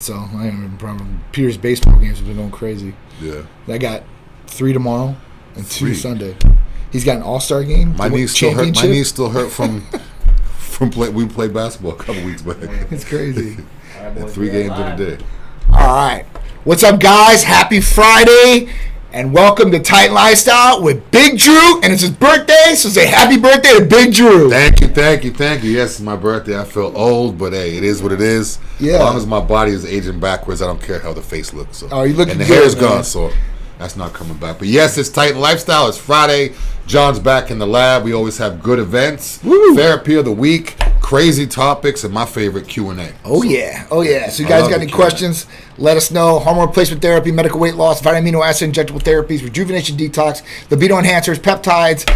So I remember Peter's baseball games have been going crazy. Yeah. I got 3 tomorrow and 2 Sunday. He's got an all-star game. My knees still hurt. My knees still hurt from we played basketball a couple weeks back. It's crazy. And 3 games in a day. All right. What's up, guys? Happy Friday. And welcome to Tight Lifestyle with Big Drew. And it's his birthday, so say happy birthday to Big Drew. Thank you. Yes, it's my birthday. I feel old, but hey, it is what it is. Yeah. As long as my body is aging backwards, I don't care how the face looks. So. Oh, you looking and the good, hair is man. gone, so that's not coming back. But yes, it's Tight Lifestyle. It's Friday. John's back in the lab. We always have good events. Woo. Therapy of the week, crazy topics, and my favorite Q&A. Oh, yeah. So you guys got any questions? Let us know. Hormone replacement therapy, medical weight loss, vitamin amino acid injectable therapies, rejuvenation detox, libido enhancers, peptides,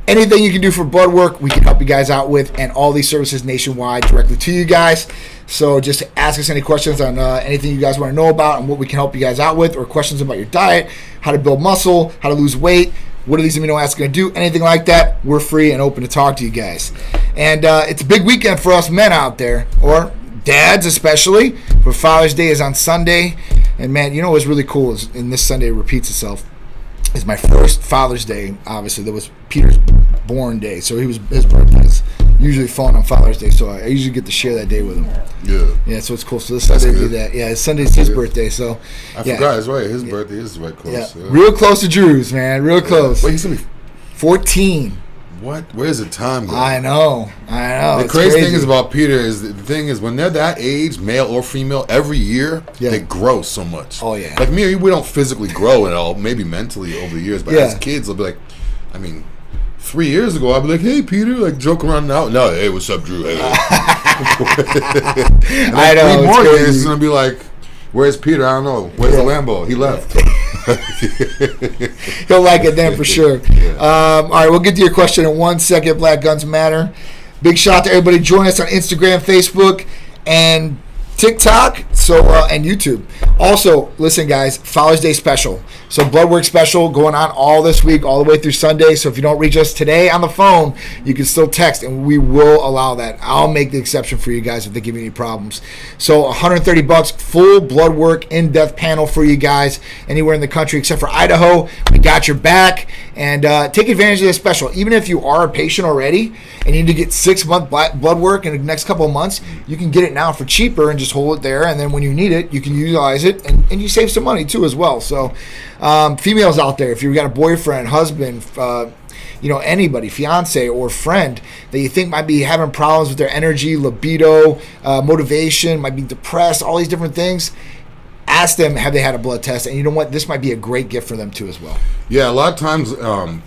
anything you can do for blood work, we can help you guys out with, and all these services nationwide directly to you guys. So just ask us any questions on anything you guys want to know about and what we can help you guys out with, or questions about your diet, how to build muscle, how to lose weight, what are these amino acids going to do, anything like that. We're free and open to talk to you guys. And it's a big weekend for us men out there, or dads especially, for Father's Day is on Sunday. And man, you know what's really cool is, and this Sunday repeats itself, is my first Father's Day. Obviously, that was Peter's born day, so his birthday is usually falling on Father's Day, so I usually get to share that day with him. Yeah, so it's cool. So this Sunday will be that. Yeah, Sunday's his birthday, so I forgot, it's right. His birthday is right close. Yeah. Real close to Drew's, man. Real close. Wait, he's going to be 14. What? Where's the time going? I know. The crazy thing is about Peter is the thing is when they're that age, male or female, every year they grow so much. Oh yeah. Like me, we don't physically grow at all. Maybe mentally over the years, but as kids, they'll be like, 3 years ago, I'd be like, "Hey, Peter," like joke around now. No, hey, what's up, Drew? Hey. I know. 3 more years, it's gonna be like, where's Peter? I don't know. Where's the Lambo? He left. He'll like it then for sure. All right, we'll get to your question in 1 second. Black Guns Matter. Big shout out to everybody joining us on Instagram, Facebook, and TikTok, and YouTube. Also, listen, guys, Father's Day special. So blood work special going on all this week, all the way through Sunday. So if you don't reach us today on the phone, you can still text, and we will allow that. I'll make the exception for you guys if they give you any problems. So $130, full blood work, in-depth panel for you guys anywhere in the country except for Idaho. We got your back, and take advantage of this special. Even if you are a patient already and you need to get 6-month blood work in the next couple of months, you can get it now for cheaper and just hold it there, and then when you need it, you can utilize it, and you save some money too as well. So females out there, if you've got a boyfriend, husband, anybody, fiance or friend that you think might be having problems with their energy, libido, motivation, might be depressed, all these different things, ask them, have they had a blood test? And you know what? This might be a great gift for them too as well. Yeah, a lot of times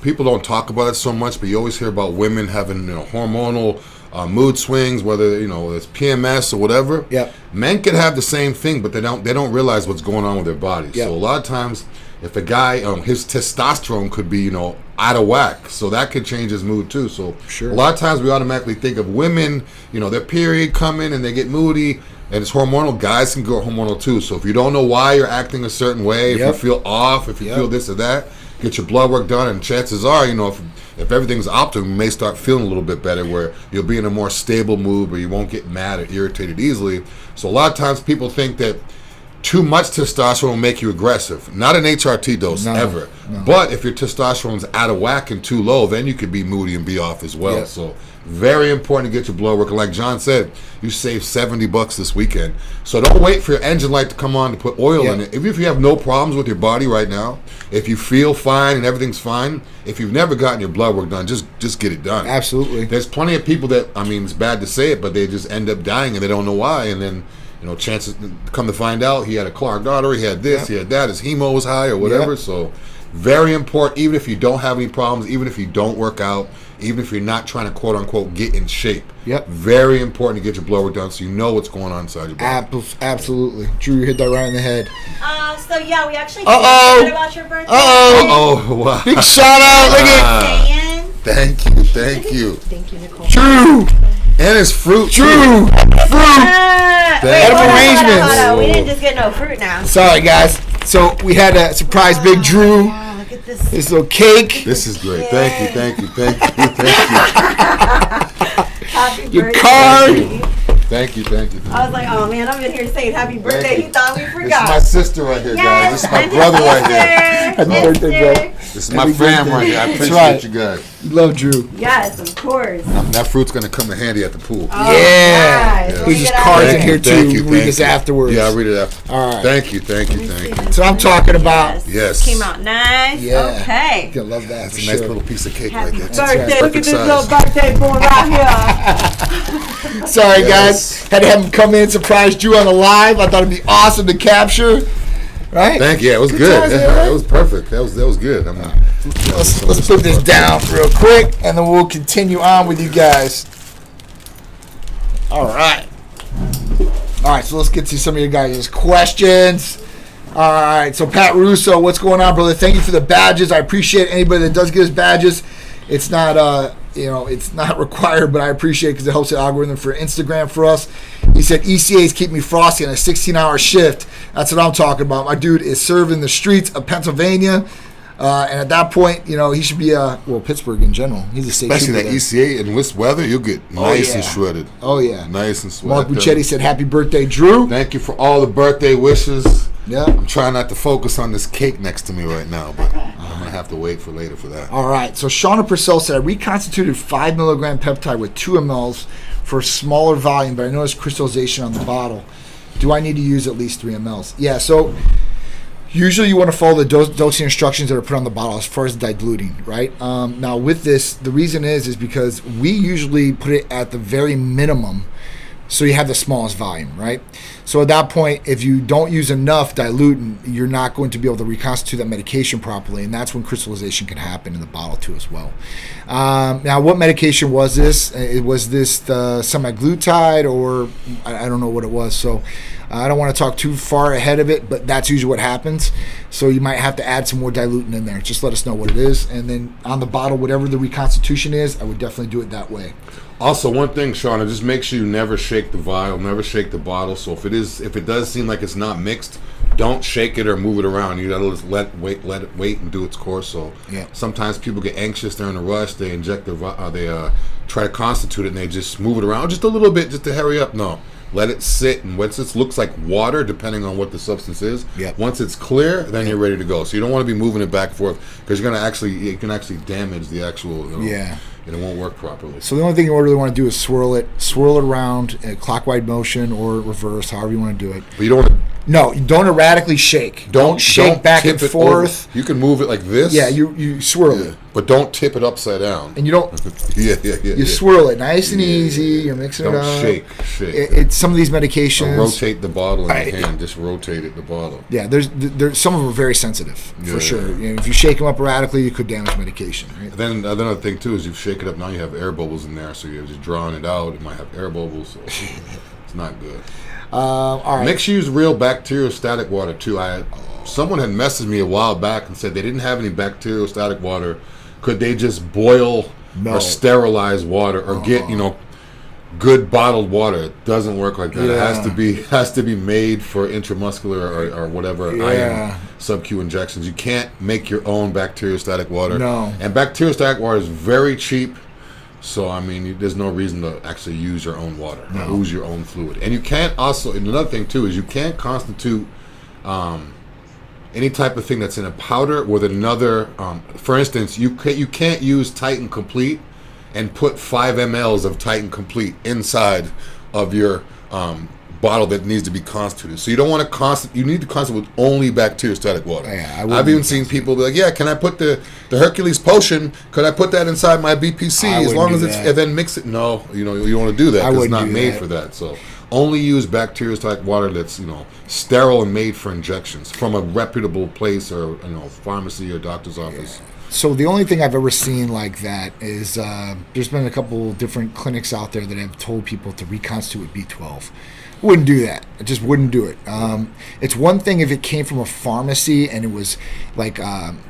people don't talk about it so much, but you always hear about women having hormonal mood swings, whether it's PMS or whatever. Yep. Men can have the same thing, but they don't realize what's going on with their bodies. Yep. So a lot of times, if a guy his testosterone could be out of whack, so that could change his mood too. So sure. A lot of times we automatically think of women, their period coming and they get moody. And it's hormonal. Guys can go hormonal too. So if you don't know why you're acting a certain way, if you feel off, if you feel this or that, get your blood work done. And chances are, if everything's optimal, you may start feeling a little bit better where you'll be in a more stable mood where you won't get mad or irritated easily. So a lot of times people think that too much testosterone will make you aggressive. Not an HRT dose, ever. No. But if your testosterone's out of whack and too low, then you could be moody and be off as well. Yep. So very important to get your blood work. And like John said, you save $70 this weekend. So don't wait for your engine light to come on to put oil in it. Even if you have no problems with your body right now, if you feel fine and everything's fine, if you've never gotten your blood work done, just get it done. Absolutely. There's plenty of people that, it's bad to say it, but they just end up dying and they don't know why. And then chances come to find out he had a clogged artery, he had this, he had that, his hemo was high or whatever. Yep. So very important, even if you don't have any problems, even if you don't work out, even if you're not trying to quote unquote get in shape. Yep. Very important to get your blood work done so you know what's going on inside your body. Absolutely. Drew, you hit that right in the head. We actually talked about your birthday. Wow. Big shout out. Look at Thank you. Thank you, Nicole. Drew. And it's fruit. Fruit. Edible arrangements. We didn't just get no fruit now. Sorry, guys. So we had to surprise Big Drew. Wow, look at this little cake. This is great. Thank you. Happy Your birthday. card. Thank you. I was like, oh man, I'm in here saying happy birthday. He thought we forgot. This is my sister right here, guys. This is my brother right here. Happy birthday, bro. This is my fam right here. I appreciate you guys. Love Drew. Yes, of course. That fruit's gonna come in handy at the pool. Oh, yeah. nice. There's just cards in here too. Read this afterwards. Yeah, I'll read it after. All right. Thank you. So I'm talking about. Yes. Came out nice. Yeah. Okay. You'll love that. It's a nice little piece of cake Happy right there. birthday. Look at this Perfect little size. birthday boy right here. Sorry, guys. Had to have him come in, surprise Drew on the live. I thought it'd be awesome to capture. Right? Thank you. Yeah, it was good. It was perfect. That was good. Let's put this down real quick, and then we'll continue on with you guys. All right. So let's get to some of your guys' questions. All right. So Pat Russo, what's going on, brother? Thank you for the badges. I appreciate anybody that does get us badges. It's not it's not required, but I appreciate it because it helps the algorithm for Instagram for us. He said ECAs keep me frosty on a 16-hour shift. That's what I'm talking about. My dude is serving the streets of Pennsylvania, and at that point, he should be Pittsburgh in general. He's a state especially super that ECA in this weather, you'll get nice and shredded. Oh yeah, nice and sweated. Mark Buccetti said, "Happy birthday, Drew." Thank you for all the birthday wishes. Yeah, I'm trying not to focus on this cake next to me right now, but I'm gonna have to wait for later for that. All right. So Shauna Purcell said, I reconstituted 5 milligram peptide with 2 mLs for a smaller volume, but I noticed crystallization on the bottle. Do I need to use at least 3 mLs? Yeah. So usually you want to follow the dosing instructions that are put on the bottle as far as diluting, right? Now with this, the reason is because we usually put it at the very minimum, so you have the smallest volume, right? So at that point, if you don't use enough dilutant, you're not going to be able to reconstitute that medication properly, and that's when crystallization can happen in the bottle too as well. Now, what medication was this? Was this the semaglutide, or I don't know what it was, so I don't want to talk too far ahead of it, but that's usually what happens. So you might have to add some more dilutant in there. Just let us know what it is, and then on the bottle, whatever the reconstitution is, I would definitely do it that way. Also, one thing, Shauna, just make sure you never shake the vial, never shake the bottle. So if it does seem like it's not mixed, don't shake it or move it around. You gotta just let it wait and do its course. So sometimes people get anxious, they're in a rush, they inject they try to constitute it and they just move it around just a little bit just to hurry up. No. Let it sit, and once it looks like water, depending on what the substance is, once it's clear, then you're ready to go. So you don't want to be moving it back and forth because you can actually damage the actual, and it won't work properly. So the only thing you really want to do is swirl it around in a clockwise motion or reverse, however you want to do it. But you don't want to. No, you don't erratically shake. Don't shake back and forth. You can move it like this. Yeah, you swirl it. But don't tip it upside down. And you don't. You swirl it nice and easy. You're mixing it up. Don't shake. It's some of these medications. Don't rotate the bottle in your hand. Just rotate it, the bottle. Yeah, there's some of them are very sensitive for sure. If you shake them up erratically, you could damage medication. Right? Then another thing too is you shake it up. Now you have air bubbles in there, so you're just drawing it out. It might have air bubbles. So it's not good. All right. Make sure you use real bacteriostatic water too. Someone had messaged me a while back and said they didn't have any bacteriostatic water. Could they just boil or sterilize water or get good bottled water? It doesn't work like that. It has to be made for intramuscular or whatever iron sub-Q injections. You can't make your own bacteriostatic water. No. And bacteriostatic water is very cheap. So, I mean, there's no reason to actually use your own water, use your own fluid. And you can't also, and another thing too, is you can't constitute any type of thing that's in a powder with another, for instance, you can't use Titan Complete and put 5 mLs of Titan Complete inside of your bottle that needs to be constituted. So you don't want to you need to constitute with only bacteriostatic water. I've even seen people be like, can I put the Hercules potion, could I put that inside my BPC as long as it's, and then mix it? No, you don't want to do that because it's not made for that. So only use bacteriostatic water that's sterile and made for injections from a reputable place or pharmacy or doctor's office. So the only thing I've ever seen like that is there's been a couple different clinics out there that have told people to reconstitute with B12. Wouldn't do that. I just wouldn't do it. It's one thing if it came from a pharmacy and it was like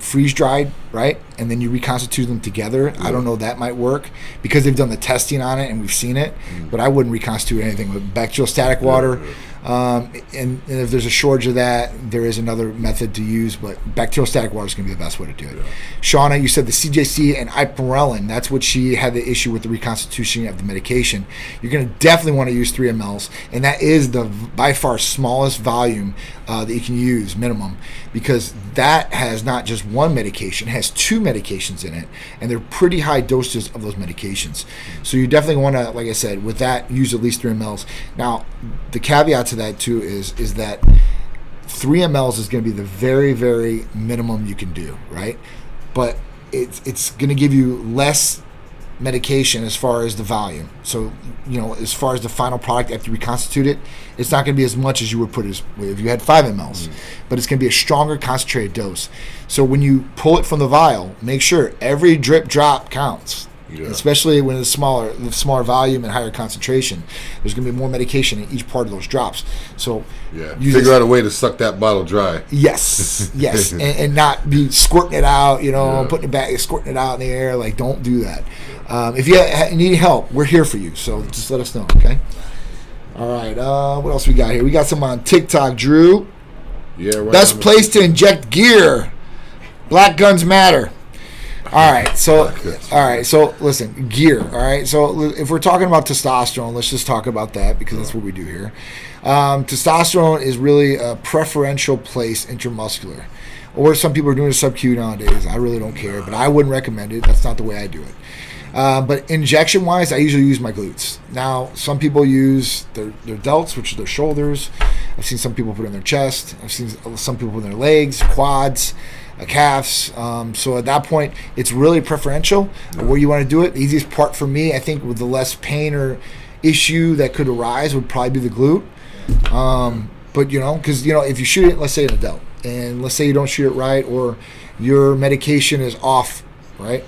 freeze dried, right? And then you reconstitute them together. I don't know, that might work because they've done the testing on it and we've seen it. But I wouldn't reconstitute anything with bacteriostatic water. And if there's a shortage of that, there is another method to use, but bacteriostatic water is going to be the best way to do it. Shauna, you said the CJC and Ipamorelin, that's what she had the issue with the reconstitution of the medication. You're going to definitely want to use 3 mLs, and that is the by far smallest volume that you can use, minimum, because that has not just one medication, it has 2 medications in it, and they're pretty high doses of those medications. So you definitely want to, like I said, with that, use at least 3 mLs. Now, the caveat to that too is that 3 mLs is going to be the very, very minimum you can do, right? But it's going to give you less medication as far as the volume. So, as far as the final product after you reconstitute it, it's not going to be as much as you would put if you had 5 mLs, but it's going to be a stronger concentrated dose. So when you pull it from the vial, make sure every drip drop counts. Yeah. Especially when it's smaller volume and higher concentration, there's going to be more medication in each part of those drops. So figure out a way to suck that bottle dry. Yes, and not be squirting it out, putting it back, squirting it out in the air. Like, don't do that. If you need help, we're here for you. So just let us know, okay? All right. What else we got here? We got some on TikTok, Drew. Yeah. Right. Best place to inject gear. Black guns matter. All right, so listen, gear. All right, so if we're talking about testosterone, let's just talk about that because that's what we do here. Testosterone is really a preferential place intramuscular, or some people are doing a sub-Q nowadays. I really don't care, but I wouldn't recommend it. That's not the way I do it. But injection-wise, I usually use my glutes. Now, some people use their delts, which are their shoulders. I've seen some people put it in their chest. I've seen some people put it in their legs, quads, calves. So at that point, it's really preferential where you want to do it. The easiest part for me, I think, with the less pain or issue that could arise would probably be the glute. But, because, if you shoot it, let's say in a delt, and let's say you don't shoot it right or your medication is off, right?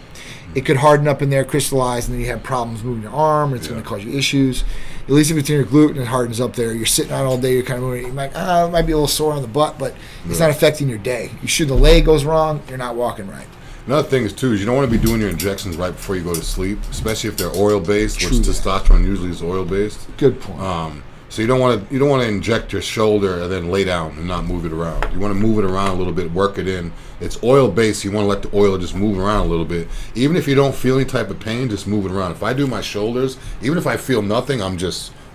It could harden up in there, crystallize, and then you have problems moving your arm, and it's going to cause you issues. At least if it's in your glute and it hardens up there, you're sitting on all day, you're kind of moving, you're like, it might be a little sore on the butt, but it's not affecting your day. You shoot the leg goes wrong, you're not walking right. Another thing is, too, is you don't want to be doing your injections right before you go to sleep, especially if they're oil-based, which testosterone usually is oil-based. Good point. So you don't want to inject your shoulder and then lay down and not move it around. You want to move it around a little bit, work it in. It's oil-based. You want to let the oil just move around a little bit. Even if you don't feel any type of pain, just move it around. If I do my shoulders, even if I feel nothing, I'm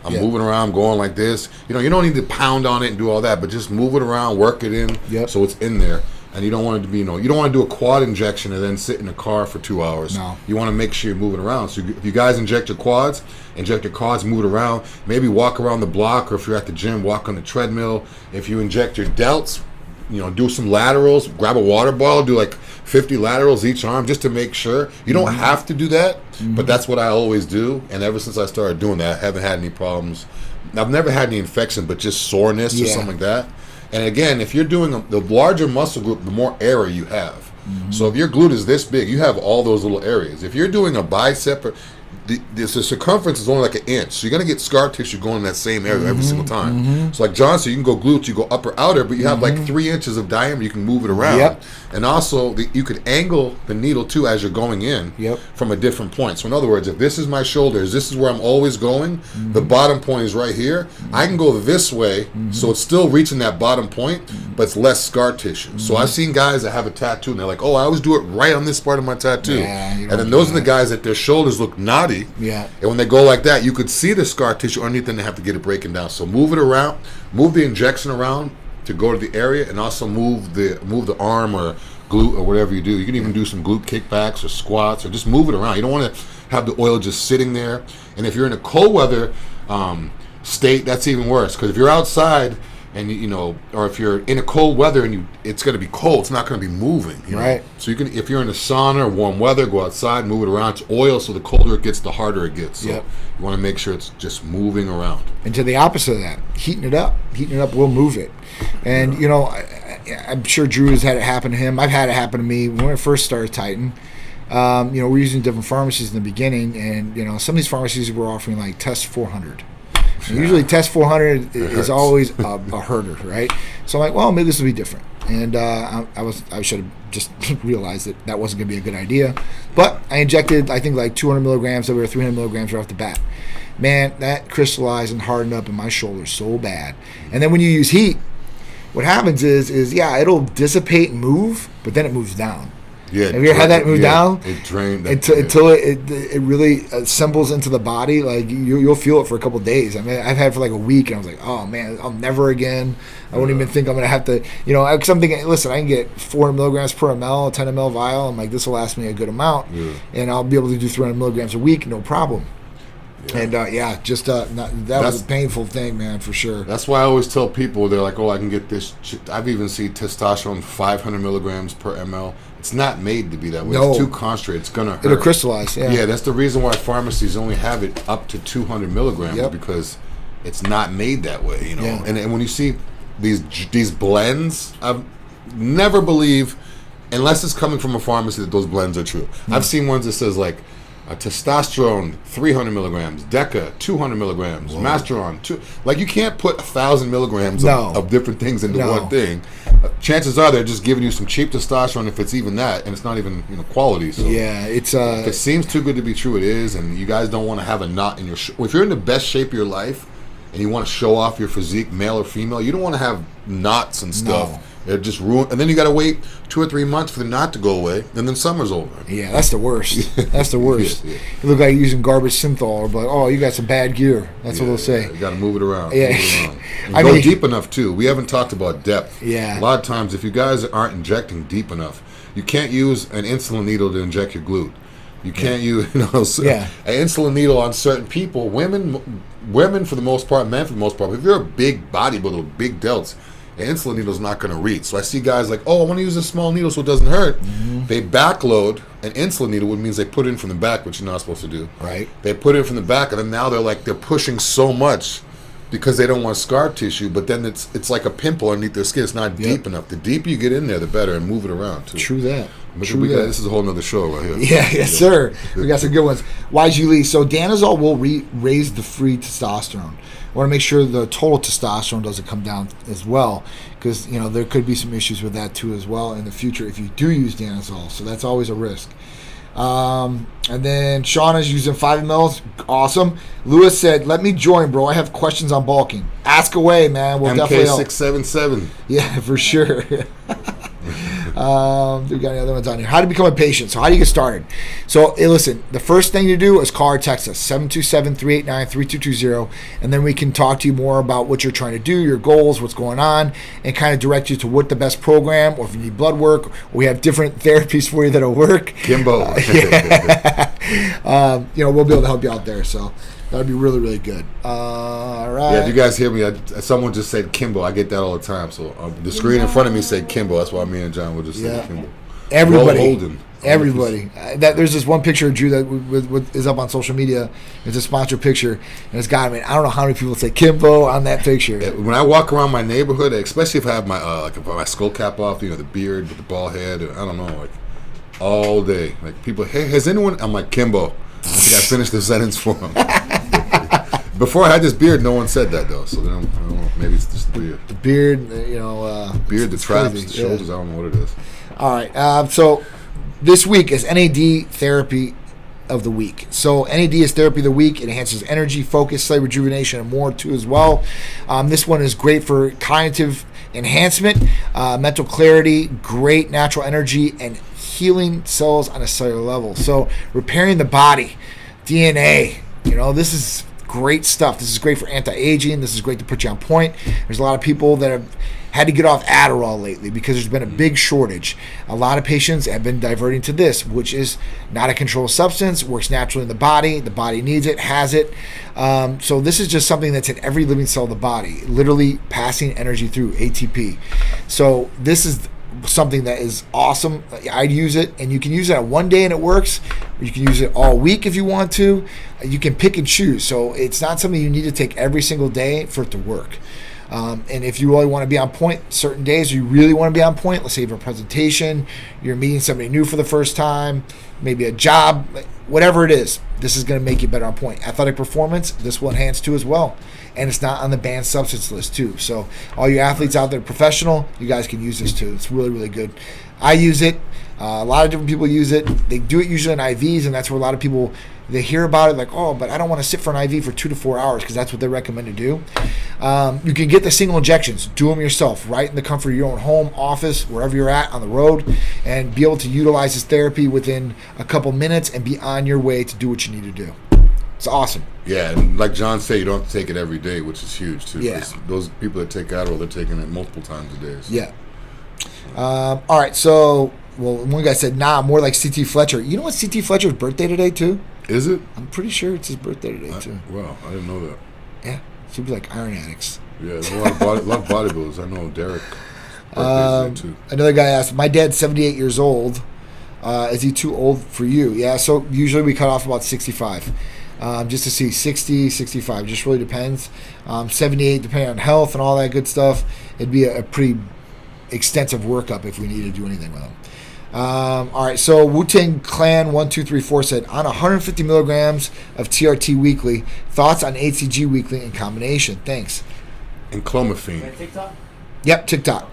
moving around, going like this. You don't need to pound on it and do all that, but just move it around, work it in so it's in there. And you don't want it to be, you don't want to do a quad injection and then sit in a car for 2 hours. No. You want to make sure you're moving around. So if you guys inject your quads, move it around. Maybe walk around the block, or if you're at the gym, walk on the treadmill. If you inject your delts, do some laterals, grab a water bottle, do like 50 laterals each arm just to make sure. You don't have to do that, but that's what I always do. And ever since I started doing that, I haven't had any problems. I've never had any infection, but just soreness or something like that. And again, if you're doing the larger muscle group, the more area you have. So if your glute is this big, you have all those little areas. If you're doing a bicep, the circumference is only like an inch, so you're going to get scar tissue going in that same area every single time. So like John said, you can go glutes, you go upper, outer, but you have like 3 inches of diameter, you can move it around. And also, you could angle the needle too as you're going in from a different point. So in other words, if this is my shoulders, this is where I'm always going, the bottom point is right here, I can go this way, so it's still reaching that bottom point, but it's less scar tissue. So I've seen guys that have a tattoo, and they're like, oh, I always do it right on this part of my tattoo. And then those are the guys that their shoulders look knotty. And when they go like that, you could see the scar tissue underneath, and they have to get it breaking down. So move it around, move the injection around to go to the area, and also move the arm or glute or whatever you do. You can even do some glute kickbacks or squats, or just move it around. You don't want to have the oil just sitting there. And if you're in a cold weather state, that's even worse, because if you're outside and or if you're in a cold weather and it's going to be cold, it's not going to be moving. Right. So you can, if you're in a sauna or warm weather, go outside, move it around. It's oil, so the colder it gets, the harder it gets. So you want to make sure it's just moving around. And to the opposite of that, heating it up will move it. And I'm sure Drew has had it happen to him. I've had it happen to me when I first started Titan. We're using different pharmacies in the beginning, and some of these pharmacies were offering like Test 400. And usually Test 400 is always a herder, right? So I'm like, well, maybe this will be different. And I should have just realized that wasn't going to be a good idea. But I injected, I think, like 200 milligrams over 300 milligrams right off the bat. man, that crystallized and hardened up in my shoulder so bad. And then when you use heat, what happens is it'll dissipate and move, but then it moves down. Yeah, have you ever had that move down? It drained until it really assembles into the body. Like you'll feel it for a couple of days. I mean, I've had it for like a week, and I was like, oh man, I'll never again. I wouldn't even think I'm gonna have to. Because I'm thinking, listen, I can get 400 milligrams per ml, a 10 ml vial. I'm like, this will last me a good amount, and I'll be able to do 300 milligrams a week, no problem. Yeah. And that was a painful thing, man, for sure. That's why I always tell people, they're like, oh, I can get this. I've even seen testosterone 500 milligrams per ml. It's not made to be that way. No. It's too concentrated. It's gonna hurt. It'll crystallize. Yeah, that's the reason why pharmacies only have it up to 200 milligrams because it's not made that way. Yeah. And when you see these blends, I've never believe, unless it's coming from a pharmacy, that those blends are true. I've seen ones that says like testosterone 300 milligrams, Deca 200 milligrams, Masteron 2. Like you can't put 1,000 milligrams of different things into one thing. Chances are they're just giving you some cheap testosterone, if it's even that, and it's not even quality. So it's if it seems too good to be true, it is. And you guys don't want to have a knot in your. If you're in the best shape of your life and you want to show off your physique, male or female, you don't want to have knots and stuff. No. It just ruin, and then you got to wait 2 or 3 months for the knot to go away, and then summer's over. Yeah, that's the worst. That's the worst. You look like you're using garbage synthol, but you got some bad gear. That's what they'll say. You got to move it around. Yeah, go deep enough too. We haven't talked about depth. Yeah, a lot of times if you guys aren't injecting deep enough, you can't use an insulin needle to inject your glute. You can't use an insulin needle on certain people. Women for the most part, men for the most part. But if you're a big bodybuilder with big delts, an insulin needle is not going to reach. So I see guys like, I want to use a small needle so it doesn't hurt. They backload an insulin needle, which means they put it in from the back, which you're not supposed to do. Right. They put it in from the back, and then now they're pushing so much because they don't want scar tissue, but then it's like a pimple underneath their skin. It's not deep enough. The deeper you get in there, the better, and move it around too. True that. This is a whole nother show right here. Yes, sir. We got some good ones. YG Lee. So Danazol will raise the free testosterone. I want to make sure the total testosterone doesn't come down as well, because there could be some issues with that too as well in the future if you do use Danazol. So that's always a risk. And then Sean is using 5 mLs. Awesome. Lewis said, "Let me join, bro. I have questions on bulking. Ask away, man. We'll definitely help." MK677. Yeah, for sure. We got any other ones on here. How to become a patient. So how do you get started? So listen, the first thing you do is call or text us 727-389-3220, and then we can talk to you more about what you're trying to do, your goals, what's going on, and kind of direct you to what the best program, or if you need blood work, we have different therapies for you that'll work. Kimbo. We'll be able to help you out there. So that'd be really, really good. All right. Yeah, if you guys hear me, someone just said Kimbo. I get that all the time. So the screen in front of me said Kimbo. That's why me and John will just say Kimbo. Everybody. There's this one picture of Drew that is up on social media. It's a sponsored picture, and it's got. I don't know how many people say Kimbo on that picture. Yeah, when I walk around my neighborhood, especially if I have my my skull cap off, the beard with the bald head, I don't know, all day. People, hey, has anyone? I'm like Kimbo. I think I finished the sentence for him. Before I had this beard, no one said that though. So then I don't know. Maybe it's just the beard. The beard, beard, the traps, the shoulders. I don't know what it is. All right. So this week is NAD therapy of the week. So NAD is therapy of the week. It enhances energy, focus, sleep, rejuvenation, and more too as well. This one is great for cognitive enhancement, mental clarity, great natural energy, and healing cells on a cellular level. So repairing the body, DNA. This is great stuff. This is great for anti-aging. This is great to put you on point. There's a lot of people that have had to get off Adderall lately because there's been a big shortage. A lot of patients have been diverting to this, which is not a controlled substance, works naturally in the body needs it, has it. So this is just something that's in every living cell of the body, literally passing energy through, ATP. So this is something that is awesome. I'd use it, and you can use it on one day and it works, or you can use it all week if you want to. You can pick and choose. So it's not something you need to take every single day for it to work. And if you really want to be on point certain days, you really want to be on point, let's say you have a presentation, you're meeting somebody new for the first time, maybe a job, whatever it is, this is going to make you better on point. Athletic performance, this will enhance too as well. And it's not on the banned substance list too. So all you athletes out there, professional, you guys can use this too. It's really, really good. I use it. A lot of different people use it. They do it usually in IVs, and that's where a lot of people They hear about it like, oh, but I don't want to sit for an IV for 2 to 4 hours because that's what they recommend to do. You can get the single injections. Do them yourself, right in the comfort of your own home, office, wherever you're at on the road, and be able to utilize this therapy within a couple minutes and be on your way to do what you need to do. It's awesome. Yeah, and like John said, you don't have to take it every day, which is huge, too. Yeah. Those people that take Adderall, they're taking it multiple times a day. So. Yeah. All right, so, one guy said, more like C.T. Fletcher. You know what C.T. Fletcher's birthday today, too? Is it? I'm pretty sure it's his birthday today, too. Wow, I didn't know that. Yeah, should be like iron addicts. Yeah, there's a lot of lot of bodybuilders. I know Derek. Birthday's today, too. Another guy asked, my dad's 78 years old. Is he too old for you? Yeah, so usually we cut off about 65. Just to see 60, 65. Just really depends. 78, depending on health and all that good stuff. It'd be a pretty extensive workup if we needed to do anything with them. All right, so Wu-Tang Clan 1234 said, on 150 milligrams of TRT weekly, thoughts on HCG weekly in combination? Thanks. And clomiphene. TikTok? Yep, TikTok.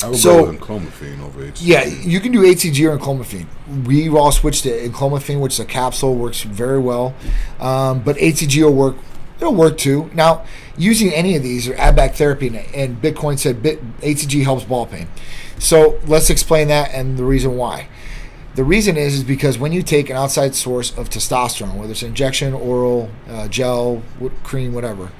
I would go with clomiphene over HCG. Yeah, you can do HCG or enclomiphene. We all switched to enclomiphene, which is a capsule, works very well. But HCG will work. It'll work too. Now, using any of these or add back therapy, and Bitcoin said HCG helps ball pain. So let's explain that and the reason why. The reason is because when you take an outside source of testosterone, whether it's injection, oral, gel, cream, whatever,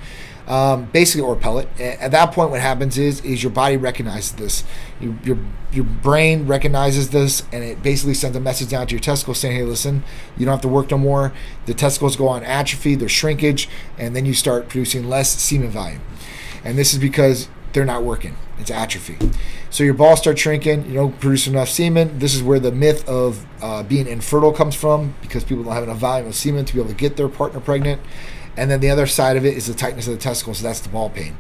basically, or pellet. At that point, what happens is your body recognizes this. Your brain recognizes this, and it basically sends a message down to your testicles saying, hey, listen, you don't have to work no more. The testicles go on atrophy, there's shrinkage, and then you start producing less semen volume. And this is because they're not working. It's atrophy. So your balls start shrinking, you don't produce enough semen. This is where the myth of being infertile comes from, because people don't have enough volume of semen to be able to get their partner pregnant. And then the other side of it is the tightness of the testicles, so that's the ball pain.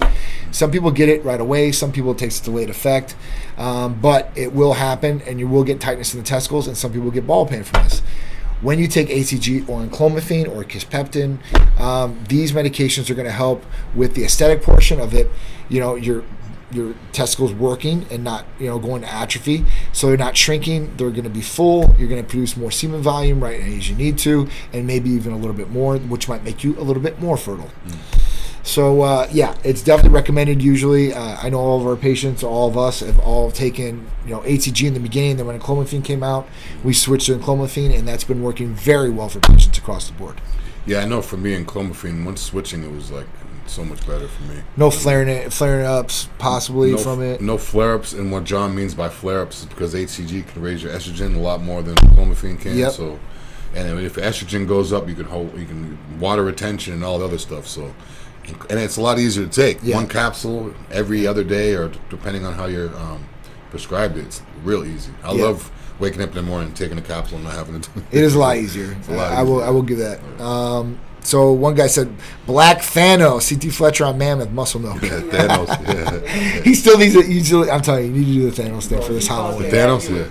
Some people get it right away. Some people it takes a delayed effect. But it will happen, and you will get tightness in the testicles, and some people get ball pain from this. When you take HCG or enclomiphene or kisspeptin, these medications are going to help with the aesthetic portion of it. You know, your testicles working and not, going to atrophy. So they're not shrinking. They're going to be full. You're going to produce more semen volume right as you need to, and maybe even a little bit more, which might make you a little bit more fertile. So, it's definitely recommended usually. I know all of our patients, all of us have all taken, HCG in the beginning. Then when enclomiphene came out, we switched to enclomiphene, and that's been working very well for patients across the board. Yeah, I know for me, enclomiphene, once switching, it was like so much better for me. No flaring ups possibly from it. No flare-ups, and what John means by flare-ups is because HCG can raise your estrogen a lot more than clomiphene can. Yep. So, and if estrogen goes up, you can water retention and all the other stuff. So, and it's a lot easier to take. Yeah. One capsule every other day, or depending on how you're prescribed it, it's real easy. I love waking up in the morning and taking a capsule and not having to do it. It is a lot easier. I will give that. Right. So one guy said, Black Thanos, CT Fletcher on Mammoth, muscle milk. Yeah, Thanos, yeah. He still needs it. I'm telling you, you need to do the Thanos thing for this Halloween. Thanos, yeah.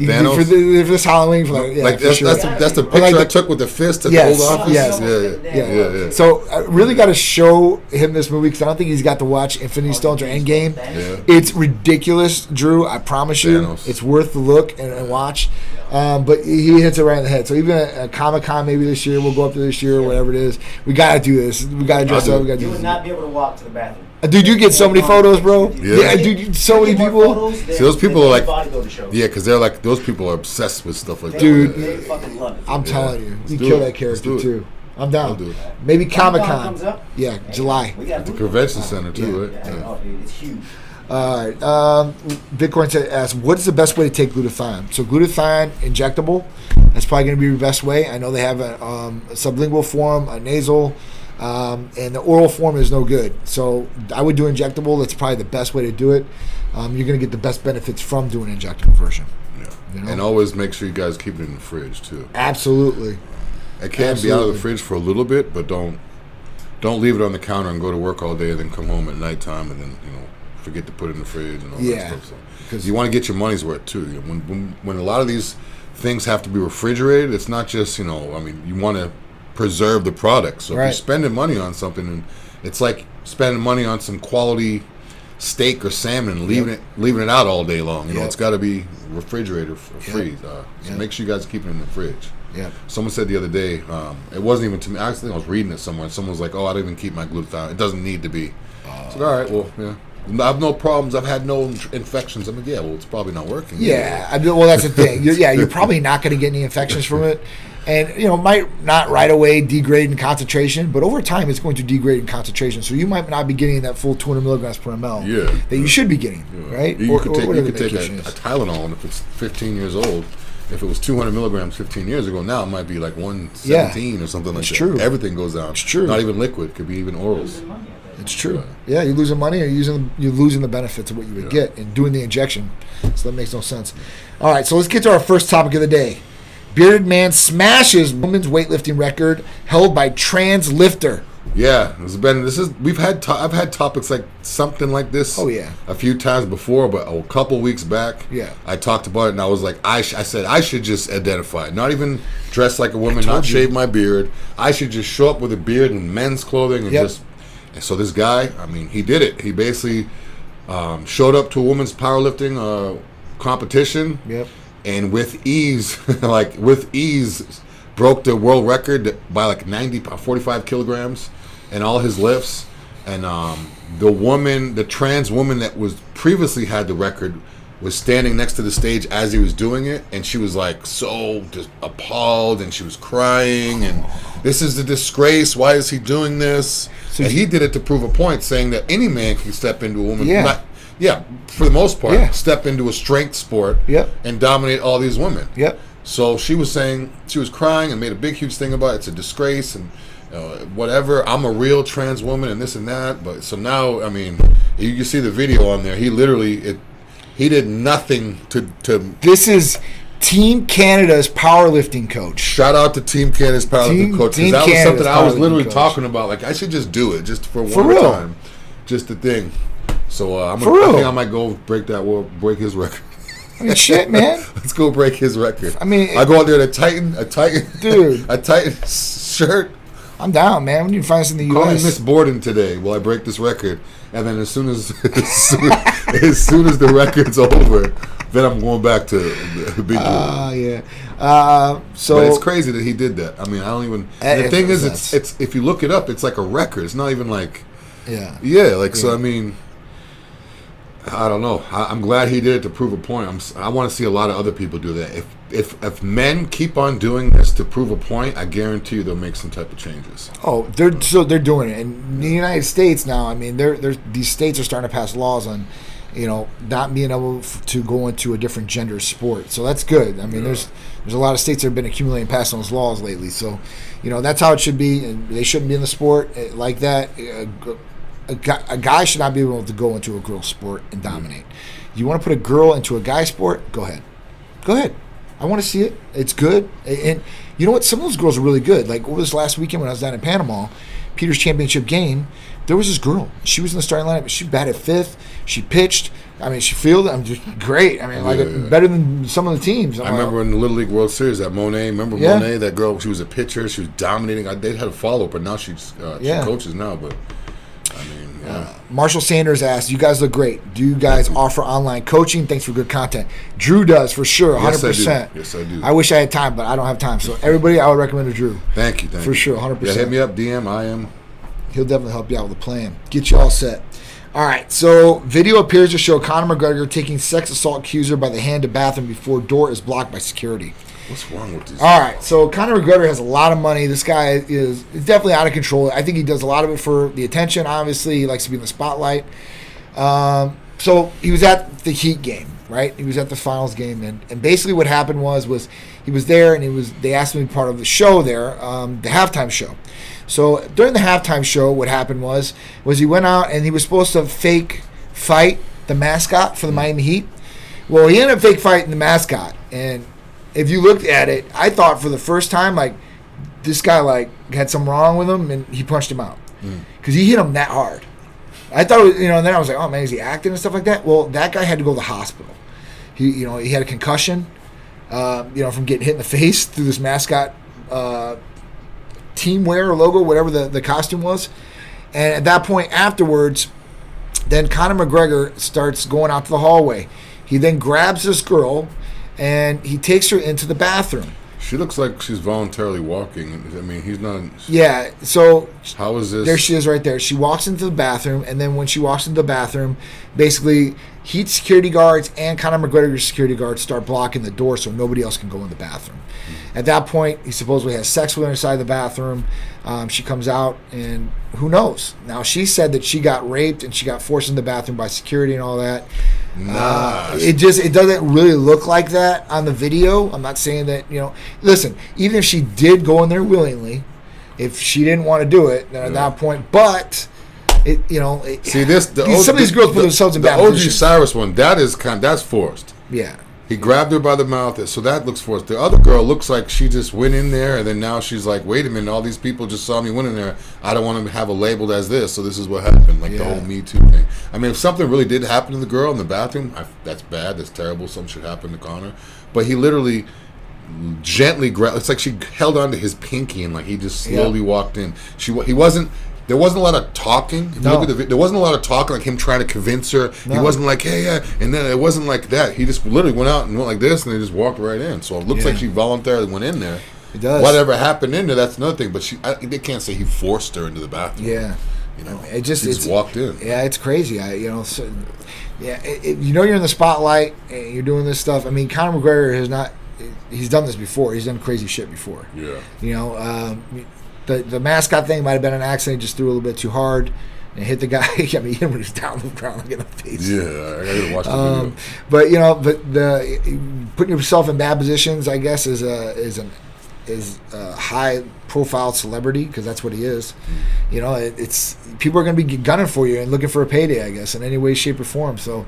Thanos? For this Halloween. That's the picture I took with the fist to hold off. Yes. Yeah. So I really got to show him this movie because I don't think he's got to watch Infinity Stones or Endgame. Yeah. It's ridiculous, Drew. I promise you. Thanos. It's worth the look and watch. But he hits it right in the head. So even a Comic-Con maybe this year, we'll go up to this year or whatever it is. We got to do this. We got to dress up. We got to do You this. would not be able to walk to the bathroom. Dude, you get so many photos, bro. Yeah. Dude, so many people. See, those people are like, because they're like, those people are obsessed with stuff like that. Dude, They fucking love it. I'm telling you, you do kill it. that character Let's do it. too. I'm down. I'll do it. Maybe Comic-Con Comic-Con. comes up? Yeah, July. We got The convention center too, right? Oh, dude, it's huge. All right. Bitcoin asks, what is the best way to take glutathione? So glutathione injectable. That's probably going to be your best way. I know they have a sublingual form, a nasal, and the oral form is no good. So I would do injectable. That's probably the best way to do it. You're going to get the best benefits from doing an injectable version. Yeah. And always make sure you guys keep it in the fridge too. Absolutely. It can be out of the fridge for a little bit, but don't leave it on the counter and go to work all day and then come home at nighttime and then forget to put it in the fridge and all that stuff. So because you want to get your money's worth too. When a lot of these things have to be refrigerated, it's not just you want to preserve the product. So if you're spending money on something, and it's like spending money on some quality steak or salmon and leaving it out all day long. It's got to be refrigerated or freeze. So make sure you guys keep it in the fridge. Yeah. Someone said the other day, it wasn't even to me. Actually, I was reading it somewhere, and someone was like, "Oh, I don't even keep my glutathione. It doesn't need to be." I said, "All right, well, yeah. I have no problems. I've had no infections." I'm like, "Yeah, well, it's probably not working." Yeah. I mean, well, that's the thing. You're probably not going to get any infections from it. And, might not right away degrade in concentration, but over time it's going to degrade in concentration. So you might not be getting that full 200 milligrams per ml that you should be getting, right? You could take a Tylenol, and if it's 15 years old, if it was 200 milligrams 15 years ago, now it might be like 117 or something like that. True. Everything goes down. It's true. Not even liquid. Could be even orals. It's true. Yeah, you're losing money, or you're losing the benefits of what you would get in doing the injection. So that makes no sense. All right, so let's get to our first topic of the day. Bearded man smashes women's weightlifting record held by trans lifter. Yeah, I've had topics like something like this. Oh yeah, a few times before, but a couple weeks back, I talked about it, and I was like, I said I should just identify, not even dress like a woman, not shave my beard. I should just show up with a beard and men's clothing, and And so this guy, I mean, he did it. He basically showed up to a women's powerlifting competition. Yep. And with ease, broke the world record by like 45 kilograms and all his lifts. And the trans woman that was previously had the record was standing next to the stage as he was doing it, and she was like so just appalled, and she was crying, and this is a disgrace. Why is he doing this? So and he did it to prove a point, saying that any man can step into a woman. For the most part, step into a strength sport and dominate all these women. Yep. So she was saying, she was crying and made a big, huge thing about it. It's a disgrace and whatever. I'm a real trans woman and this and that. But so now, I mean, you see the video on there. He literally, he did nothing to. This is Team Canada's powerlifting coach. Shout out to Team Canada's powerlifting coach. Because that was something I was literally talking about. Like, I should just do it just for one time. Just the thing. So I think I might go break his record. I mean, shit, man. Let's go break his record. I mean, I go out there to Titan shirt. I'm down, man. We need to find us in the U.S. Call me Miss Borden today while I break this record, and then as soon as the record's over, then I'm going back to the big. So, but it's crazy that he did that. I mean, I don't even. The thing is, it's if you look it up, it's like a record. It's not even like. So I mean. I don't know. I'm glad he did it to prove a point. I want to see a lot of other people do that. If men keep on doing this to prove a point, I guarantee you they'll make some type of changes. Oh, they're doing it. And in the United States now, I mean, these states are starting to pass laws on, not being able to go into a different gender sport. So that's good. I mean, there's a lot of states that have been accumulating passing those laws lately. So, that's how it should be. And they shouldn't be in the sport like that. A guy should not be able to go into a girl sport and dominate. You want to put a girl into a guy sport? Go ahead. I want to see it. It's good. And you know what? Some of those girls are really good. Like over this last weekend when I was down in Panama, Peter's championship game, there was this girl. She was in the starting lineup. She batted fifth. She pitched. I mean, she fielded. I'm just great. I mean, better than some of the teams. I remember in the Little League World Series that Monet. Remember Monet? That girl. She was a pitcher. She was dominating. They had a follow up, but now she coaches now. But I mean, Marshall Sanders asked, "You guys look great. Do you guys offer online coaching? Thanks for good content." Drew does for sure, 100%. Yes, I do. I wish I had time, but I don't have time. So everybody, I would recommend Drew. Thank you. For sure, 100%. Yeah, hit me up, DM. I am. He'll definitely help you out with the plan. Get you all set. All right. So video appears to show Conor McGregor taking sex assault accuser by the hand to bathroom before door is blocked by security. What's wrong with this? All right, so Conor McGregor has a lot of money. This guy is definitely out of control. I think he does a lot of it for the attention. Obviously, he likes to be in the spotlight. So he was at the Heat game, right? He was at the finals game, and basically what happened was he was there, and they asked him to be part of the show there, the halftime show. So during the halftime show, what happened was he went out and he was supposed to fake fight the mascot for the Miami Heat. Well, he ended up fake fighting the mascot, and if you looked at it, I thought for the first time, like, this guy, like, had something wrong with him, and he punched him out. Because he hit him that hard. I thought, and then I was like, oh, man, is he acting and stuff like that? Well, that guy had to go to the hospital. He had a concussion, from getting hit in the face through this mascot team wear or logo, whatever the costume was. And at that point afterwards, then Conor McGregor starts going out to the hallway. He then grabs this girl, and he takes her into the bathroom. She looks like she's voluntarily walking. I mean, he's not. Yeah. So how is this? There she is right there. She walks into the bathroom, and then when she walks into the bathroom, basically Heat security guards and Conor McGregor's security guards start blocking the door so nobody else can go in the bathroom. Mm-hmm. At that point, he supposedly has sex with her inside the bathroom. She comes out, and who knows? Now, she said that she got raped and she got forced in the bathroom by security and all that. It doesn't really look like that on the video. I'm not saying that, listen, even if she did go in there willingly, if she didn't want to do it, then at that point, but some of these girls put themselves in bad positions. The OG Cyrus one, that's forced. Yeah. He grabbed her by the mouth, so that looks forced. The other girl looks like she just went in there, and then now she's like, wait a minute, all these people just saw me went in there. I don't want to have it labeled as this, so this is what happened, the whole Me Too thing. I mean, if something really did happen to the girl in the bathroom, that's bad, that's terrible, something should happen to Conor. But he literally gently grabbed, it's like she held onto his pinky, and he just slowly walked in. There wasn't a lot of talking. There wasn't a lot of talking, like him trying to convince her. No. He wasn't like, hey, yeah. And then it wasn't like that. He just literally went out and went like this, and they just walked right in. So it looks like she voluntarily went in there. It does. Whatever happened in there, that's another thing. But they can't say he forced her into the bathroom. Yeah. He just walked in. Yeah, it's crazy. You're in the spotlight, and you're doing this stuff. I mean, Conor McGregor he's done this before. He's done crazy shit before. Yeah. The mascot thing might have been an accident. He just threw a little bit too hard and hit the guy. I mean, he was down on the ground like in the face. Yeah, I gotta watch the video. But the putting yourself in bad positions, I guess, is a high profile celebrity, because that's what he is. It's people are going to be gunning for you and looking for a payday, I guess, in any way, shape, or form. So,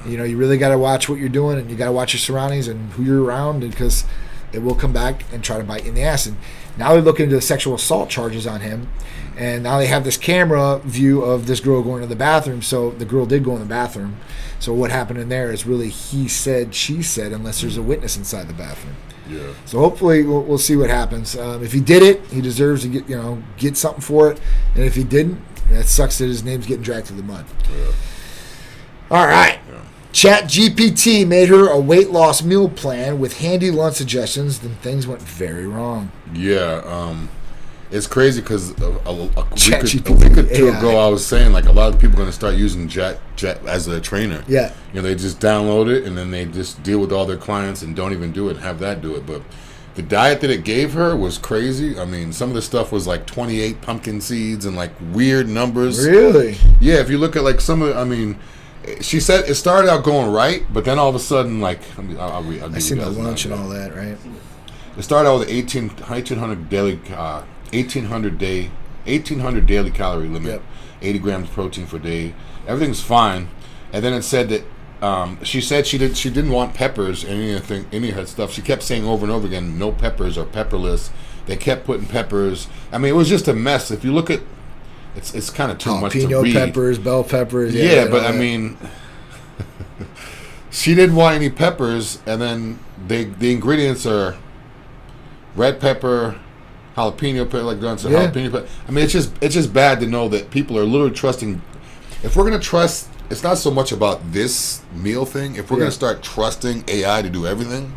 you really got to watch what you're doing, and you got to watch your surroundings and who you're around, because it will come back and try to bite you in the ass. And now they're looking into sexual assault charges on him, and now they have this camera view of this girl going to the bathroom. So the girl did go in the bathroom. So what happened in there is really he said, she said, unless there's a witness inside the bathroom. Yeah. So hopefully we'll see what happens. If he did it, he deserves to get something for it. And if he didn't, that sucks that his name's getting dragged through the mud. Yeah. All right. Yeah. ChatGPT made her a weight loss meal plan with handy lunch suggestions. Then things went very wrong. Yeah, it's crazy because a week or two ago I was saying a lot of people are going to start using Chat as a trainer. Yeah, they just download it and then they just deal with all their clients and don't even do it and have that do it. But the diet that it gave her was crazy. I mean, some of the stuff was 28 pumpkin seeds and weird numbers. Really? Yeah, if you look at some of she said it started out going right, but then all of a sudden, I'll read. I seen the lunch and all that, right? It started out with 1800 daily, 1800 daily calorie limit, yep. 80 grams protein per day. Everything's fine, and then it said that she said she didn't want peppers and any of that stuff. She kept saying over and over again, no peppers or pepperless. They kept putting peppers. I mean, it was just a mess. If you look at It's kind of too much to read. Jalapeno peppers, bell peppers. Yeah, but I mean, she didn't want any peppers, and then the ingredients are red pepper, jalapeno pepper, jalapeno pepper. I mean, it's just bad to know that people are literally trusting. If we're gonna trust, it's not so much about this meal thing. If we're gonna start trusting AI to do everything,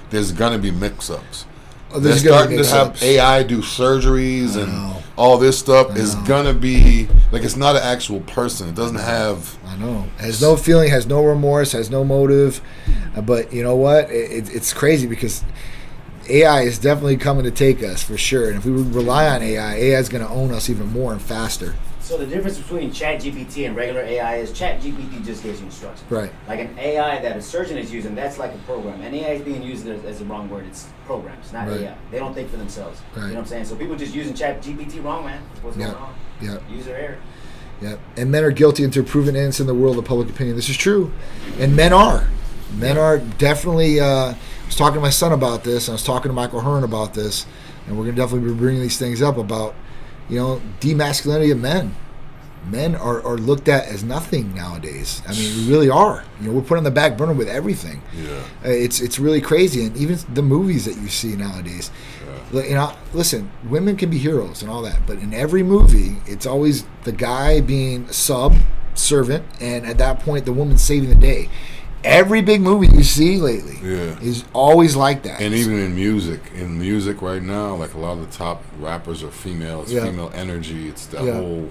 there's gonna be mix-ups. They're starting to have AI do surgeries and all this stuff is gonna be it's not an actual person. It doesn't have. I know. Has no feeling, has no remorse, has no motive. But you know what? It's crazy because AI is definitely coming to take us for sure. And if we rely on AI is going to own us even more and faster. So the difference between ChatGPT and regular AI is ChatGPT just gives you instructions. Right. Like an AI that a surgeon is using, that's like a program. And AI is being used as the wrong word. It's programs, not AI. They don't think for themselves. Right. You know what I'm saying? So people just using ChatGPT wrong, man. What's going on? Yeah. User error. Yeah. And men are guilty until proven innocent in the world of public opinion. This is true. And men are. Men are definitely... I was talking to my son about this, and I was talking to Michael Hearn about this, and we're going to definitely be bringing these things up about, demasculinity of men. Men are looked at as nothing nowadays. I mean, we really are. We're put on the back burner with everything. Yeah. It's really crazy, and even the movies that you see nowadays. Yeah. Listen, women can be heroes and all that, but in every movie, it's always the guy being servant, and at that point, the woman saving the day. Every big movie you see lately is always like that. And even in music right now, like a lot of the top rappers are female. It's female energy. It's that whole.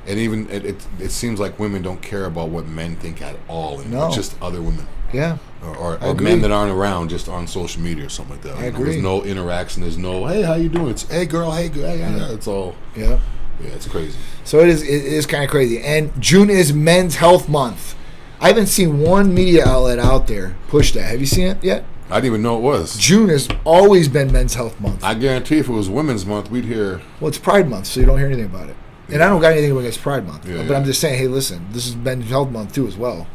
And even it seems like women don't care about what men think at all. It's just other women. Yeah. Or men that aren't around, just on social media or something like that. I agree. There's no interaction. There's no, hey, how you doing? It's, hey, girl, hey, girl. Yeah. It's all. Yeah. Yeah, it's crazy. So it is kind of crazy. And June is Men's Health Month. I haven't seen one media outlet out there push that. Have you seen it yet? I didn't even know it was. June has always been Men's Health Month. I guarantee if it was Women's Month, we'd hear. Well, it's Pride Month, so you don't hear anything about it. And I don't got anything against Pride Month. Yeah, but I'm just saying, hey, listen, this is Men's Health Month too as well.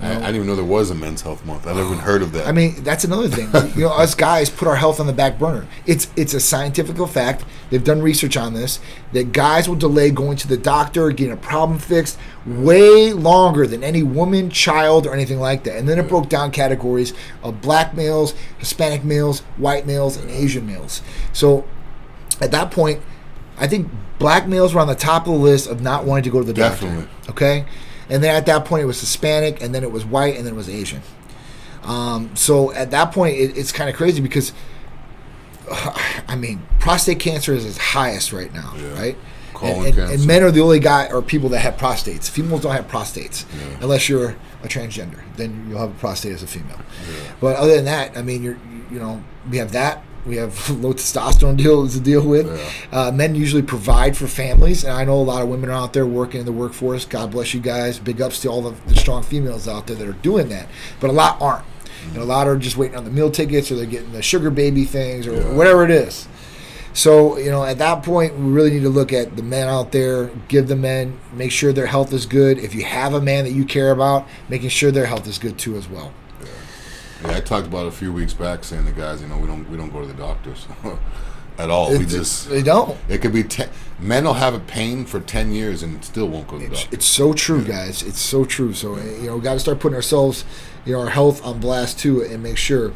I didn't even know there was a Men's Health Month. I never even heard of that. I mean, that's another thing. Us guys put our health on the back burner. It's a scientific fact. They've done research on this, that guys will delay going to the doctor or getting a problem fixed way longer than any woman, child, or anything like that. And then it broke down categories of black males, Hispanic males, white males, and Asian males. So at that point, I think black males were on the top of the list of not wanting to go to the doctor. Definitely. Okay? And then at that point, it was Hispanic, and then it was white, and then it was Asian. So at that point, it's kind of crazy because, I mean, prostate cancer is its highest right now, right? And men are the only people that have prostates. Females don't have prostates unless you're a transgender. Then you'll have a prostate as a female. Yeah. But other than that, I mean, we have that. We have low testosterone to deal with. Yeah. Men usually provide for families, and I know a lot of women are out there working in the workforce. God bless you guys. Big ups to all the strong females out there that are doing that. But a lot aren't. And a lot are just waiting on the meal tickets, or they're getting the sugar baby things, or whatever it is. So, at that point, we really need to look at the men out there, give the men, make sure their health is good. If you have a man that you care about, making sure their health is good too as well. Yeah, I talked about it a few weeks back, saying the guys, we don't go to the doctors at all. They don't. It could be men will have a pain for 10 years and still won't go to the doctor. It's so true, guys. It's so true. So we got to start putting ourselves, our health on blast too, and make sure.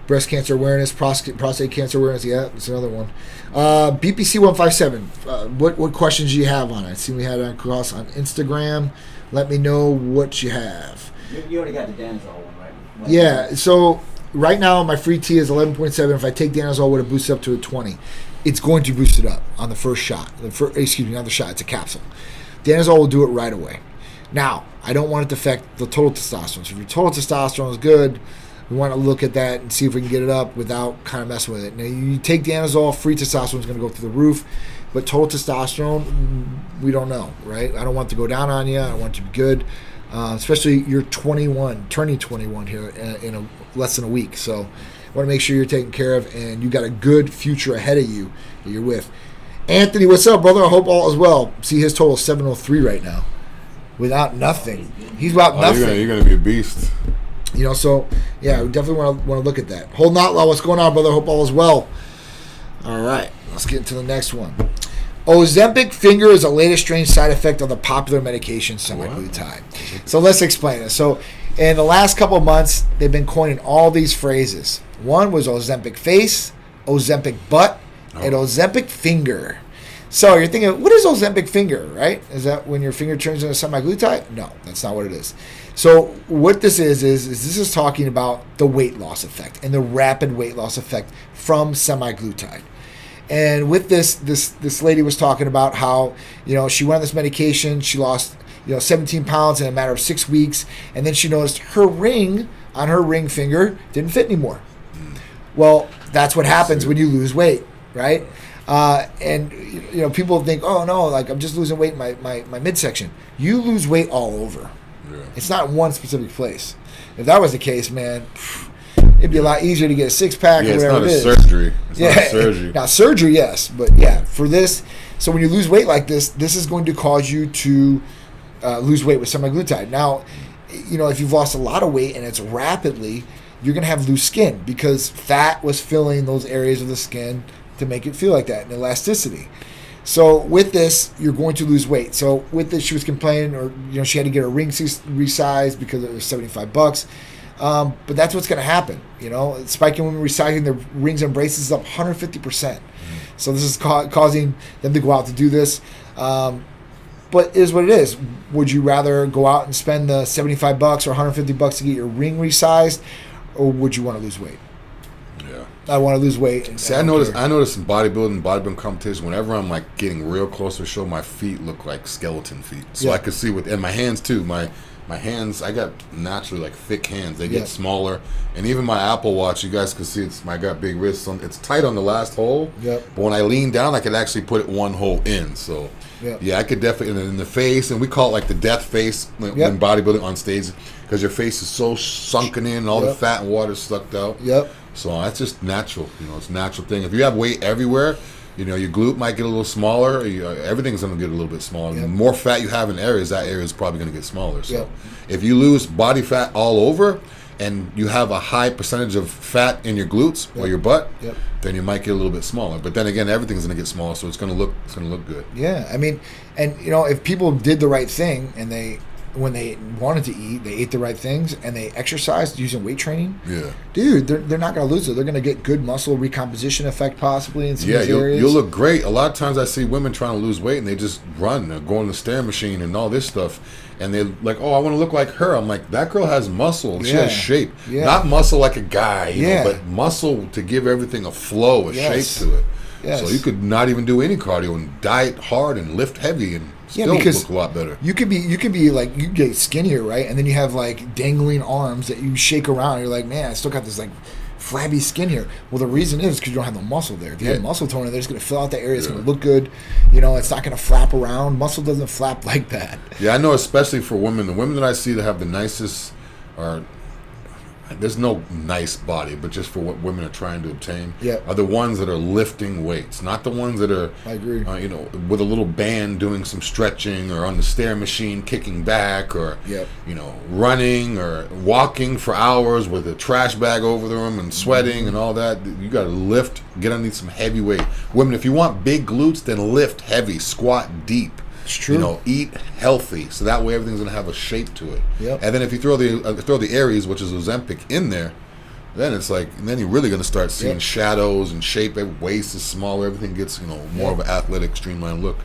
Breast cancer awareness, prostate cancer awareness. Yeah, it's another one. BPC 157. What questions do you have on it? I see we had it across on Instagram. Let me know what you have. You already got the Danazol one, right? Yeah, so right now my free T is 11.7. If I take Danazol, would it boost up to a 20? It's going to boost it up on the first shot. Not the shot, it's a capsule. Danazol will do it right away. Now, I don't want it to affect the total testosterone. So if your total testosterone is good, we want to look at that and see if we can get it up without kind of messing with it. Now, you take Danazol, free testosterone is going to go through the roof, but total testosterone, we don't know, right? I don't want it to go down on you. I want it to be good. Especially you're 21, turning 21 here in less than a week. So I want to make sure you're taken care of and you got a good future ahead of you that you're with. Anthony, what's up, brother? I hope all is well. See, his total is 703 right now. Without nothing. He's without nothing. You're going to be a beast. So, yeah, we definitely want to look at that. Hold not law. What's going on, brother? Hope all is well. All right, let's get into the next one. Ozempic finger is the latest strange side effect of the popular medication semaglutide. So let's explain it. So in the last couple of months, they've been coining all these phrases. One was Ozempic face, Ozempic butt, and Ozempic finger. So you're thinking, what is Ozempic finger, right? Is that when your finger turns into semaglutide? No, that's not what it is. So what this is this is talking about the weight loss effect and the rapid weight loss effect from semaglutide. And with this lady was talking about how, she went on this medication, she lost, 17 pounds in a matter of 6 weeks, and then she noticed her ring on her ring finger didn't fit anymore. Well, that's what happens when you lose weight, right? And people think, oh no, like I'm just losing weight in my midsection. You lose weight all over. Yeah. It's not one specific place. If that was the case, man, it'd be a lot easier to get a six-pack or whatever it is. It's not a surgery. Now, surgery, yes. But, for this, so when you lose weight like this is going to cause you to lose weight with semaglutide. Now, if you've lost a lot of weight and it's rapidly, you're going to have loose skin because fat was filling those areas of the skin to make it feel like that, and elasticity. So with this, you're going to lose weight. So with this, she was complaining, or she had to get her ring resized because it was $75. But that's what's going to happen. Spiking women resizing their rings and braces up 150%. So this is causing them to go out to do this. But it is what it is. Would you rather go out and spend the $75 or $150 to get your ring resized, or would you want to lose weight? Yeah. I want to lose weight. See, I noticed in bodybuilding competition, whenever I'm like getting real close to show, my feet look like skeleton feet. So I could see and my hands too. My hands, I got naturally like thick hands. They get smaller, and even my Apple Watch, you guys can see I got big wrists. It's tight on the last hole. Yep. But when I lean down, I could actually put it one hole in. So yeah, I could definitely in the face, and we call it like the death face in bodybuilding on stage, because your face is so sunken in, and all the fat and water sucked out. Yep. So that's just natural. It's a natural thing. If you have weight everywhere, your glute might get a little smaller. Everything's going to get a little bit smaller. The more fat you have in areas, that area is probably going to get smaller. So if you lose body fat all over, and you have a high percentage of fat in your glutes or your butt, then you might get a little bit smaller. But then again, everything's going to get smaller, so it's going to look good. Yeah, I mean, and if people did the right thing and when they wanted to eat, they ate the right things, and they exercised using weight training. Yeah, dude, they're not going to lose it. They're going to get good muscle recomposition effect possibly in some areas. You'll look great. A lot of times I see women trying to lose weight, and they just run. They're going to the stair machine and all this stuff, and they're like, "Oh, I want to look like her." I'm like, that girl has muscle. She has shape. Yeah. Not muscle like a guy, you know, but muscle to give everything a flow, a shape to it. Yes. So you could not even do any cardio and diet hard and lift heavy and still look a lot better. You could be like, you get skinnier, right? And then you have like dangling arms that you shake around. You're like, man, I still got this like flabby skin here. Well, the reason is because you don't have the muscle there. If you have muscle tone in there, it's going to fill out that area. It's going to look good. It's not going to flap around. Muscle doesn't flap like that. Yeah, I know, especially for women. The women that I see that have the nicest are... There's no nice body, but just for what women are trying to obtain, are the ones that are lifting weights, not the ones that are, I agree, with a little band doing some stretching, or on the stair machine kicking back, or running or walking for hours with a trash bag over them and sweating and all that. You got to lift, get underneath some heavy weight. Women, if you want big glutes, then lift heavy, squat deep. It's true. Eat healthy, so that way everything's gonna have a shape to it. Yep. And then if you throw the Aries, which is Ozempic, in there, then it's like, and then you're really gonna start seeing shadows and shape. Every waist is smaller. Everything gets more of an athletic, streamlined look.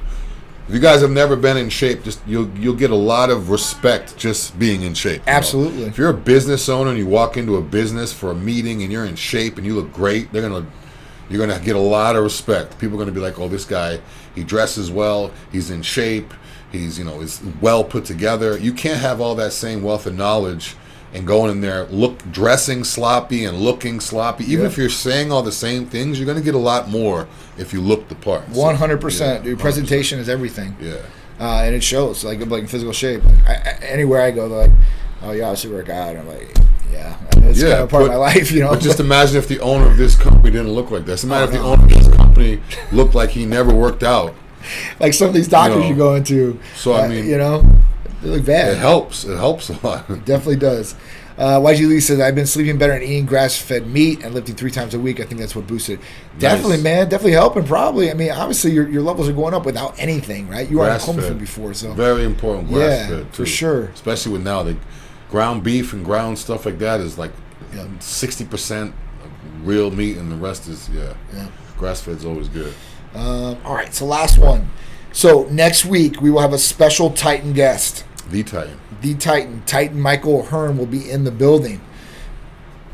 If you guys have never been in shape, just you'll get a lot of respect just being in shape. Absolutely. If you're a business owner and you walk into a business for a meeting and you're in shape and you look great, you're gonna get a lot of respect. People are gonna be like, "Oh, this guy, he dresses well. He's in shape. He's is well put together." You can't have all that same wealth of knowledge and going in there dressing sloppy and looking sloppy. Even if you're saying all the same things, you're gonna get a lot more if you look the part. 100%, dude. 100%. Presentation is everything. Yeah, and it shows. Like in physical shape. Anywhere I go, they're like, "Oh yeah, I should work out." And I'm like, yeah, it's kind of part of my life, But just imagine if the owner of this company didn't look like this. Imagine if the owner of this company looked like he never worked out. Like some of these doctors you go into. So I mean, they look bad. It helps. It helps a lot. It definitely does. YG Lee says, "I've been sleeping better and eating grass-fed meat and lifting 3 times a week. I think that's what boosted." Definitely, man. Definitely helping. Probably. I mean, obviously your levels are going up without anything, right? You weren't home food before, so very important. Grass-fed, too. For sure. Especially with now the ground beef and ground stuff like that is like 60% real meat, and the rest is grass-fed is always good. All right, so last one. So next week we will have a special Titan guest. The Titan Michael Hearn will be in the building.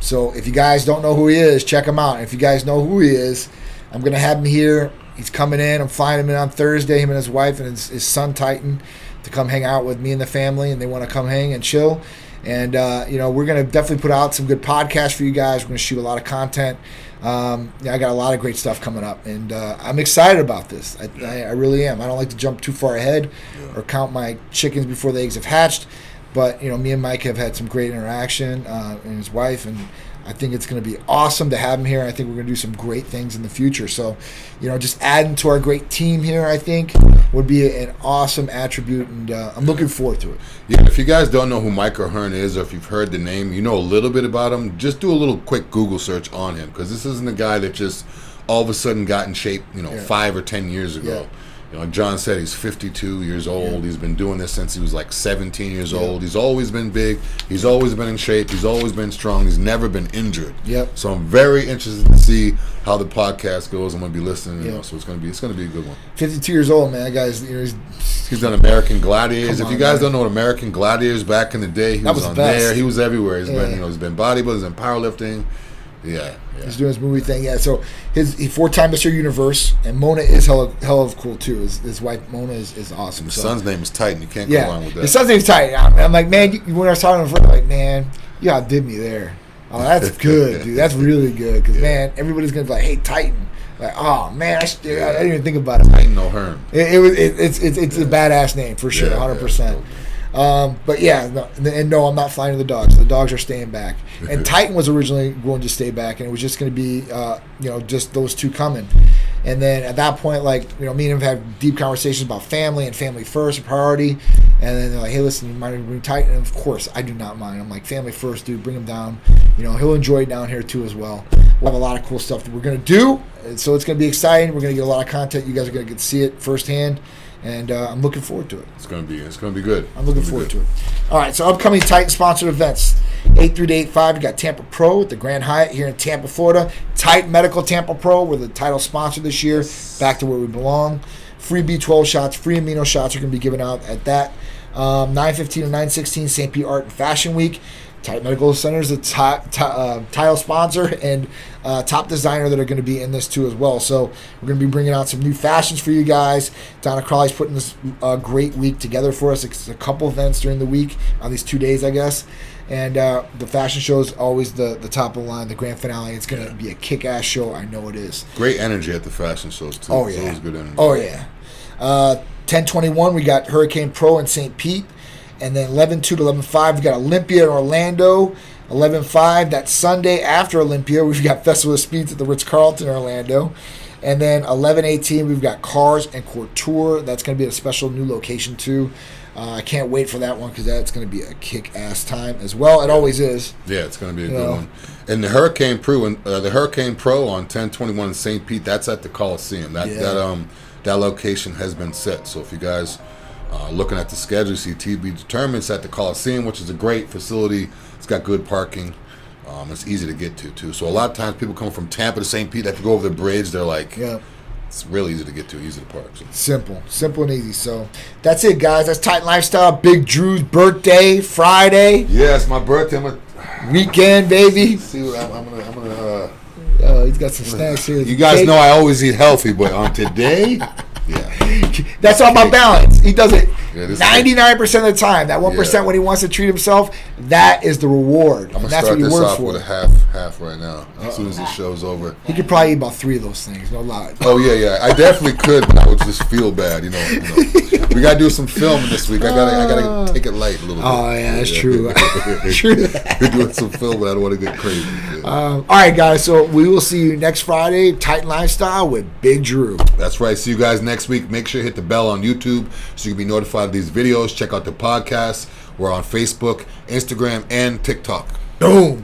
So if you guys don't know who he is, check him out. And if you guys know who he is, I'm going to have him here. He's coming in. I'm flying him in on Thursday, him and his wife and his son Titan, to come hang out with me and the family, and they want to come hang and chill. And we're going to definitely put out some good podcasts for you guys. We're going to shoot a lot of content. I got a lot of great stuff coming up, and I'm excited about this. I really am. I don't like to jump too far ahead or count my chickens before the eggs have hatched, but me and Mike have had some great interaction, and his wife, and I think it's going to be awesome to have him here. I think we're going to do some great things in the future. So, just adding to our great team here, I think, would be an awesome attribute, and I'm looking forward to it. Yeah, if you guys don't know who Michael Hearn is, or if you've heard the name, a little bit about him, just do a little quick Google search on him, because this isn't a guy that just all of a sudden got in shape, 5 or 10 years ago. Like John said, he's 52 years old. Yeah. He's been doing this since he was like 17 years old. He's always been big. He's always been in shape. He's always been strong. He's never been injured. Yep. So I'm very interested to see how the podcast goes. I'm going to be listening. So it's going to be a good one. 52 years old, man. That guy's he's He's done American Gladiators. Come If you on, guys man. don't know what American Gladiators back in the day, he was the on best. there. He was everywhere. He's Yeah. been, he's been bodybuilding, he's been powerlifting. Yeah. He's doing his movie thing. Yeah, so he 4-time Mr. Universe, and Mona is hell of cool too. His wife Mona is awesome. His So. son's name is Titan. You can't go wrong with that. His son's name's Titan. I'm like, man, when I was talking to him, I'm like, man, you outdid me there. Oh, that's good, dude. That's really good. Because, man, everybody's going to be like, hey, Titan. Like, oh, man, I didn't even think about it. Titan O'Hearn. It's a badass name, for sure, 100%. But, yeah, no, I'm not flying to the dogs. The dogs are staying back. And Titan was originally going to stay back, and it was just going to be, just those two coming. And then at that point, like, me and him had deep conversations about family and family first, a priority. And then they're like, hey, listen, you mind if we bring Titan? And of course, I do not mind. I'm like, family first, dude, bring him down. He'll enjoy it down here too as well. We'll have a lot of cool stuff that we're going to do. And so it's going to be exciting. We're going to get a lot of content. You guys are going to get to see it firsthand. And I'm looking forward to it. It's gonna be good. I'm looking forward to it. All right, so upcoming Titan sponsored events. 8-3 to 8-5, you got Tampa Pro at the Grand Hyatt here in Tampa, Florida. Titan Medical Tampa Pro, we're the title sponsor this year. Back to where we belong. Free B12 shots, free amino shots are going to be given out at that. 9/15 and 9/16 St. Pete Art and Fashion Week. Titan Medical Center is a title sponsor and top designer that are going to be in this too as well. So we're going to be bringing out some new fashions for you guys. Donna Crawley's putting this great week together for us. It's a couple events during the week on these 2 days, I guess. And the fashion show is always the top of the line, the grand finale. It's going to be a kick-ass show. I know it is. Great energy at the fashion shows too. Oh, It's yeah. always good energy. Oh, yeah. 10/21, we got Hurricane Pro in St. Pete. And then 11/2 to 11/5, we got Olympia in Orlando. 11/5, that Sunday after Olympia, we've got Festival of Speeds at the Ritz-carlton in Orlando. And then 11/18, we've got Cars and Couture. That's going to be a special new location too. I can't wait for that one because that's going to be a kick-ass time as well. It always is. Yeah, it's going to be a good one. And the Hurricane Pro on 10/21 in St. Pete, that's at the Coliseum. That location has been set. So if you guys looking at the schedule, you see TB determined. It's at the Coliseum, which is a great facility. It's got good parking. It's easy to get to too. So a lot of times people come from Tampa to St. Pete, they have to go over the bridge. They're like, it's really easy to get to, easy to park. So. Simple and easy. So that's it, guys. That's Titan Lifestyle. Big Drew's birthday Friday. Yeah, it's my birthday. Weekend, baby. See, I'm gonna. He's got some snacks here. You guys know I always eat healthy, but on today, that's all about balance. He does it 99% of the time. That 1% when he wants to treat himself, that is the reward. I'm gonna that's start what he this works off for. with a half right now. As soon as the show's over, He could probably eat about 3 of those things. No lie. Oh yeah, I definitely could, but I would just feel bad. We gotta do some filming this week. I gotta take it light a little bit. Oh yeah, that's true. True. We're doing some filming. I don't want to get crazy. All right, guys. So we will see you next Friday. Titan Lifestyle with Big Drew. That's right. See you guys next week. Make sure you hit the bell on YouTube so you can be notified of these videos. Check out the podcast. We're on Facebook, Instagram, and TikTok. Boom.